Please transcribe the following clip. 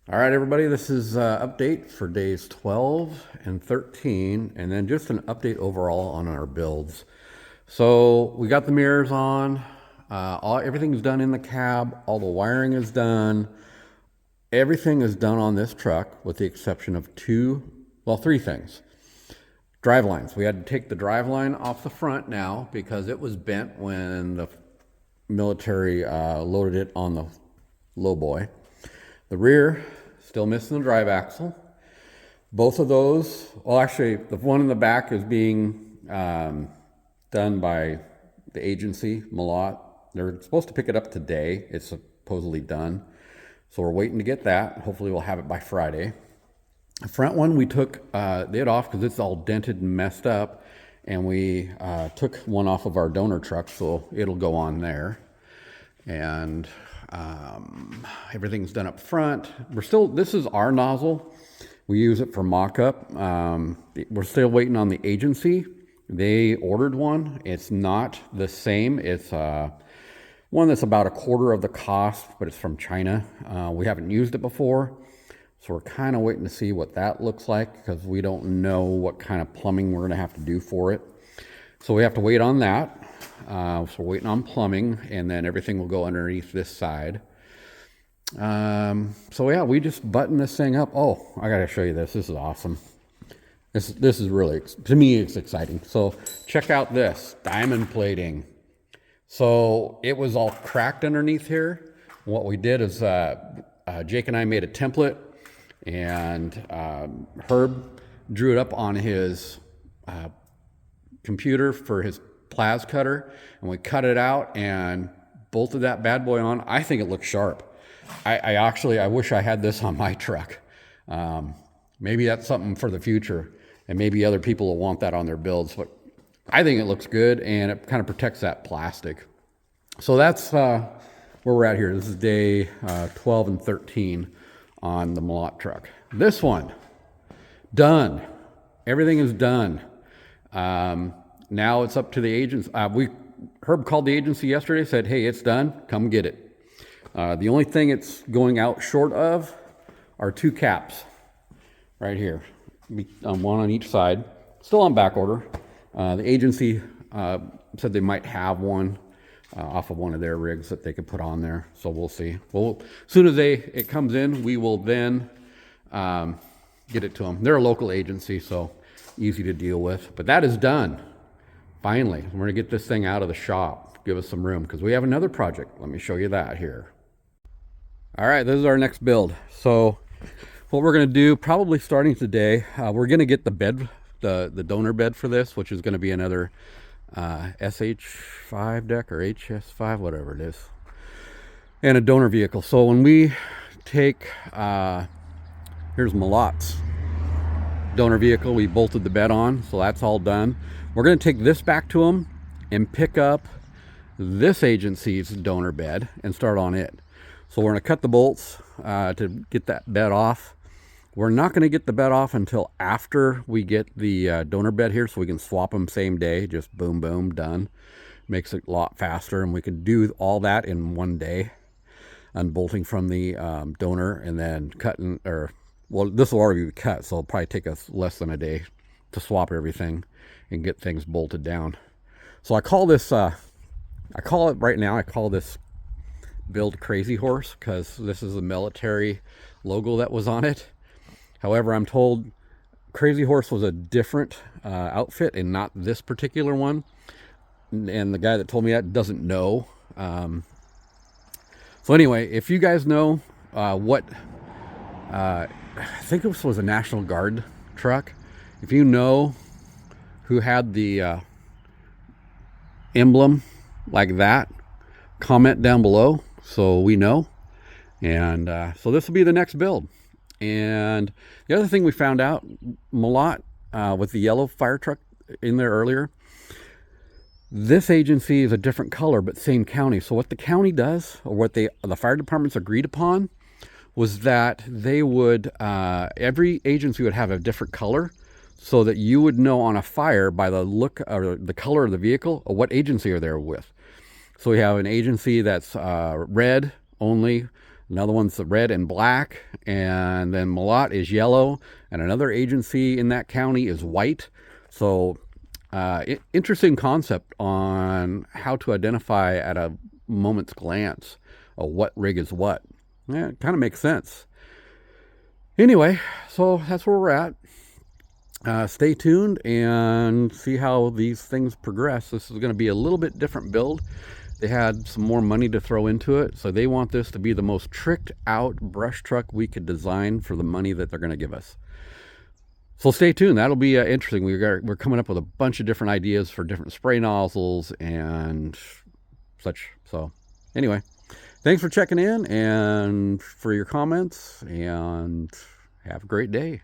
All right, everybody, this is update for days 12 and 13, and then just an update overall on our builds. So we got the mirrors on, everything's done in the cab, all the wiring is done. Everything is done on this truck with the exception of three things. Drive lines. We had to take the drive line off the front now because it was bent when the military loaded it on the lowboy. The rear, still missing the drive axle. Both of those, well, actually, the one in the back is being done by the agency, Malott. They're supposed to pick it up today. It's supposedly done. So we're waiting to get that. Hopefully we'll have it by Friday. The front one, we took it off because it's all dented and messed up. And we took one off of our donor truck, so it'll go on there. And everything's done up front. This is our nozzle. We use it for mock-up. We're still waiting on the agency. They ordered one. It's not the same. It's one that's about a quarter of the cost, but it's from China. We haven't used it before, so we're kind of waiting to see what that looks like because we don't know what kind of plumbing we're going to have to do for it. So we have to wait on that. So we're waiting on plumbing, and then everything will go underneath this side. So yeah, we just button this thing up. Oh, I gotta show you this. This is awesome. This is really, to me, it's exciting. So check out this diamond plating. So it was all cracked underneath here. What we did is Jake and I made a template, and Herb drew it up on his computer for his plas cutter, and we cut it out and bolted that bad boy on. I think it looks sharp. I wish I had this on my truck. Maybe that's something for the future, and maybe other people will want that on their builds, but I think it looks good, and it kind of protects that plastic. So that's where we're at here. This is day 12 and 13 on the Malott truck. This one, done. Everything is done. Now it's up to the agents. Herb called the agency yesterday, said, hey, it's done, come get it. The only thing it's going out short of are two caps right here, one on each side, still on back order. The agency said they might have one off of one of their rigs that they could put on there, so we'll see. Well, as soon as it comes in, we will then get it to them. They're a local agency, so easy to deal with. But that is done. Finally, we're going to get this thing out of the shop, give us some room, because we have another project. Let me show you that here. All right, this is our next build. So what we're going to do, probably starting today, we're going to get the bed, the donor bed for this, which is going to be another SH5 deck or HS5, whatever it is, and a donor vehicle. So when we take, here's Malott's donor vehicle, we bolted the bed on, so that's all done. We're going to take this back to them and pick up this agency's donor bed and start on it. So we're going to cut the bolts to get that bed off. We're not going to get the bed off until after we get the donor bed here, so we can swap them same day. Just boom, boom, done. Makes it a lot faster, and we can do all that in one day. Unbolting from the donor and then cutting, well, this will already be cut, so it'll probably take us less than a day to swap everything and get things bolted down. So I call this, I call this build Crazy Horse, because this is the military logo that was on it. However, I'm told Crazy Horse was a different outfit and not this particular one. And the guy that told me that doesn't know. So anyway, if you guys know I think this was a National Guard truck. If you know who had the emblem like that, comment down below so we know. And so this will be the next build. And the other thing we found out, Malott, with the yellow fire truck in there earlier, this agency is a different color but same county. So what the county does, or what the fire departments agreed upon, was that they would, every agency would have a different color, so that you would know on a fire by the look or the color of the vehicle or what agency are they with. So we have an agency that's red only, Another one's the red and black, and then Malott is yellow, and another agency in that county is white. So interesting concept on how to identify at a moment's glance what rig is what. Yeah, it kind of makes sense. Anyway, so that's where we're at. Stay tuned and see how these things progress. This is going to be a little bit different build. They had some more money to throw into it, so they want this to be the most tricked out brush truck we could design for the money that they're going to give us. So stay tuned. That'll be interesting. We're coming up with a bunch of different ideas for different spray nozzles and such. So anyway, thanks for checking in and for your comments, and have a great day.